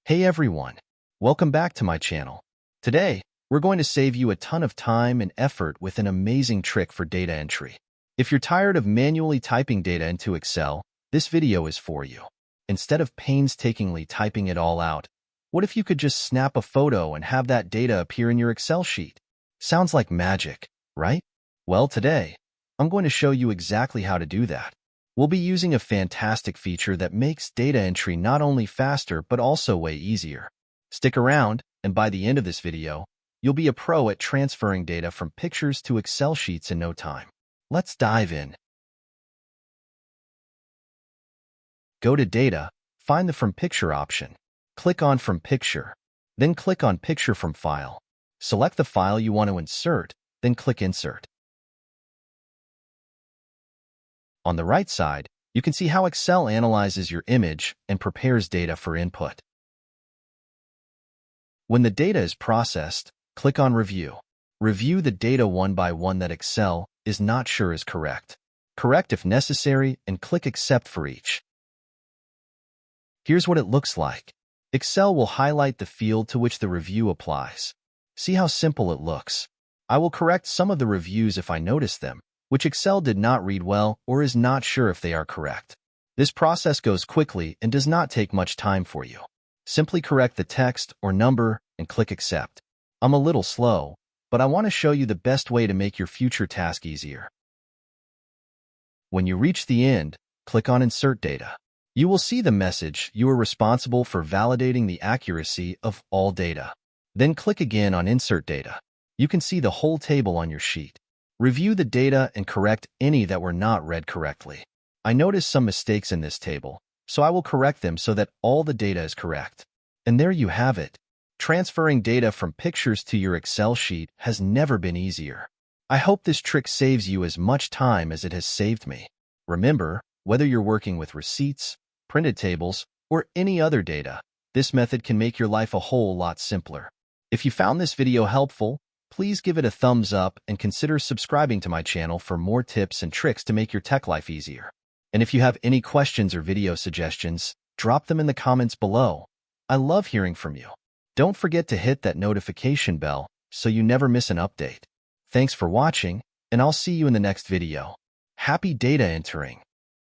Hey everyone, welcome back to my channel. Today, we're going to save you a ton of time and effort with an amazing trick for data entry. If you're tired of manually typing data into Excel, this video is for you. Instead of painstakingly typing it all out, what if you could just snap a photo and have that data appear in your Excel sheet? Sounds like magic, right? Well, today, I'm going to show you exactly how to do that. We'll be using a fantastic feature that makes data entry not only faster but also way easier. Stick around, and by the end of this video, you'll be a pro at transferring data from pictures to Excel sheets in no time. Let's dive in. Go to Data, find the From Picture option. Click on From Picture, then click on Picture from File. Select the file you want to insert, then click Insert. On the right side, you can see how Excel analyzes your image and prepares data for input. When the data is processed, click on Review. Review the data one by one that Excel is not sure is correct. Correct if necessary, and click Accept for each. Here's what it looks like. Excel will highlight the field to which the review applies. See how simple it looks. I will correct some of the reviews if I notice them, which Excel did not read well or is not sure if they are correct. This process goes quickly and does not take much time for you. Simply correct the text or number and click Accept. I'm a little slow, but I want to show you the best way to make your future task easier. When you reach the end, click on Insert Data. You will see the message you are responsible for validating the accuracy of all data. Then click again on Insert Data. You can see the whole table on your sheet. Review the data and correct any that were not read correctly. I noticed some mistakes in this table, so I will correct them so that all the data is correct. And there you have it. Transferring data from pictures to your Excel sheet has never been easier. I hope this trick saves you as much time as it has saved me. Remember, whether you're working with receipts, printed tables, or any other data, this method can make your life a whole lot simpler. If you found this video helpful, please give it a thumbs up and consider subscribing to my channel for more tips and tricks to make your tech life easier. And if you have any questions or video suggestions, drop them in the comments below. I love hearing from you. Don't forget to hit that notification bell so you never miss an update. Thanks for watching, and I'll see you in the next video. Happy data entering!